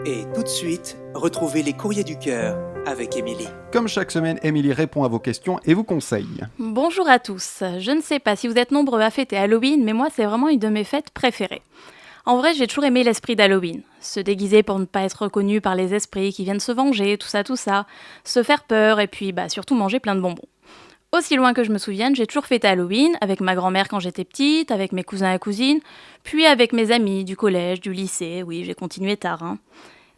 Et tout de suite, retrouvez les courriers du cœur avec Émilie. Comme chaque semaine, Émilie répond à vos questions et vous conseille. Bonjour à tous. Je ne sais pas si vous êtes nombreux à fêter Halloween, mais moi c'est vraiment une de mes fêtes préférées. En vrai, j'ai toujours aimé l'esprit d'Halloween. Se déguiser pour ne pas être reconnu par les esprits qui viennent se venger, tout ça. Se faire peur et puis surtout manger plein de bonbons. Aussi loin que je me souvienne, j'ai toujours fêté Halloween avec ma grand-mère quand j'étais petite, avec mes cousins et cousines, puis avec mes amis du collège, du lycée, oui, j'ai continué tard.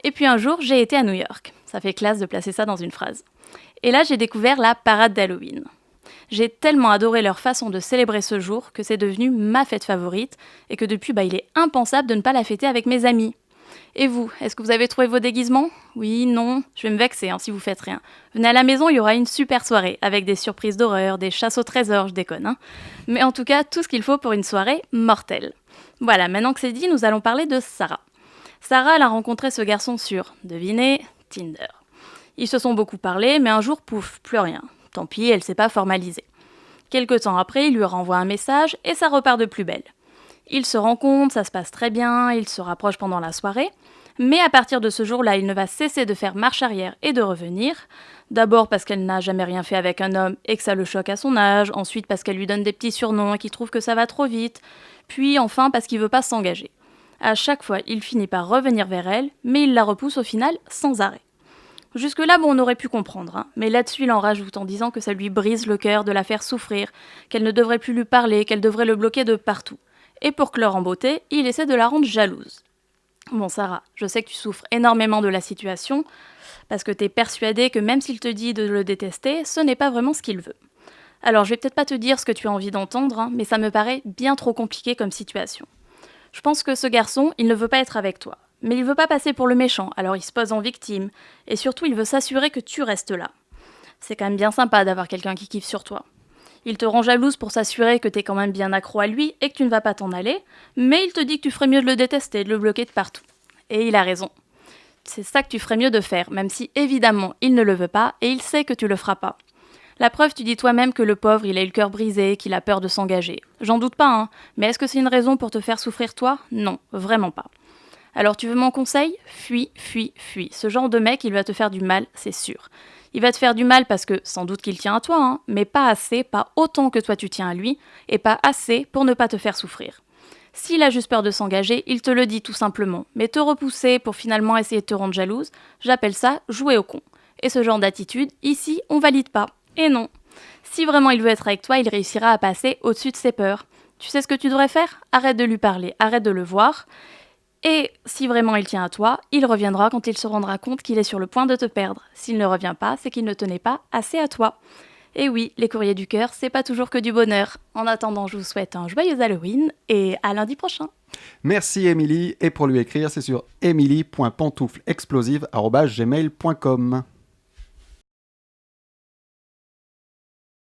Et puis un jour, j'ai été à New York. Ça fait classe de placer ça dans une phrase. Et là, j'ai découvert la parade d'Halloween. J'ai tellement adoré leur façon de célébrer ce jour que c'est devenu ma fête favorite et que depuis, il est impensable de ne pas la fêter avec mes amis. Et vous, est-ce que vous avez trouvé vos déguisements ? Oui, non, je vais me vexer si vous faites rien. Venez à la maison, il y aura une super soirée, avec des surprises d'horreur, des chasses au trésor, je déconne. Mais en tout cas, tout ce qu'il faut pour une soirée mortelle. Voilà, maintenant que c'est dit, nous allons parler de Sarah. Sarah, elle a rencontré ce garçon sur, devinez, Tinder. Ils se sont beaucoup parlé, mais un jour, pouf, plus rien. Tant pis, elle s'est pas formalisée. Quelque temps après, il lui renvoie un message et ça repart de plus belle. Ils se rencontrent, ça se passe très bien, ils se rapprochent pendant la soirée, mais à partir de ce jour-là, il ne va cesser de faire marche arrière et de revenir. D'abord parce qu'elle n'a jamais rien fait avec un homme et que ça le choque à son âge, ensuite parce qu'elle lui donne des petits surnoms et qu'il trouve que ça va trop vite, puis enfin parce qu'il veut pas s'engager. À chaque fois, il finit par revenir vers elle, mais il la repousse au final sans arrêt. Jusque-là, on aurait pu comprendre, mais là-dessus, il en rajoute en disant que ça lui brise le cœur de la faire souffrir, qu'elle ne devrait plus lui parler, qu'elle devrait le bloquer de partout. Et pour clore en beauté, il essaie de la rendre jalouse. Bon Sarah, je sais que tu souffres énormément de la situation, parce que t'es persuadée que même s'il te dit de le détester, ce n'est pas vraiment ce qu'il veut. Alors je vais peut-être pas te dire ce que tu as envie d'entendre, mais ça me paraît bien trop compliqué comme situation. Je pense que ce garçon, il ne veut pas être avec toi. Mais il veut pas passer pour le méchant, alors il se pose en victime. Et surtout, il veut s'assurer que tu restes là. C'est quand même bien sympa d'avoir quelqu'un qui kiffe sur toi. Il te rend jalouse pour s'assurer que t'es quand même bien accro à lui et que tu ne vas pas t'en aller, mais il te dit que tu ferais mieux de le détester, de le bloquer de partout. Et il a raison. C'est ça que tu ferais mieux de faire, même si évidemment il ne le veut pas et il sait que tu le feras pas. La preuve, tu dis toi-même que le pauvre, il a eu le cœur brisé, qu'il a peur de s'engager. J'en doute pas, mais est-ce que c'est une raison pour te faire souffrir toi ? Non, vraiment pas. Alors tu veux mon conseil ? Fuis, fuis, fuis. Ce genre de mec, il va te faire du mal, c'est sûr. Il va te faire du mal parce que, sans doute qu'il tient à toi, mais pas assez, pas autant que toi tu tiens à lui, et pas assez pour ne pas te faire souffrir. S'il a juste peur de s'engager, il te le dit tout simplement. Mais te repousser pour finalement essayer de te rendre jalouse, j'appelle ça jouer au con. Et ce genre d'attitude, ici, on valide pas. Et non. Si vraiment il veut être avec toi, il réussira à passer au-dessus de ses peurs. Tu sais ce que tu devrais faire ? Arrête de lui parler, arrête de le voir. Et si vraiment il tient à toi, il reviendra quand il se rendra compte qu'il est sur le point de te perdre. S'il ne revient pas, c'est qu'il ne tenait pas assez à toi. Et oui, les courriers du cœur, c'est pas toujours que du bonheur. En attendant, je vous souhaite un joyeux Halloween et à lundi prochain. Merci Émilie, et pour lui écrire, c'est sur emily.pantouflexplosive@gmail.com.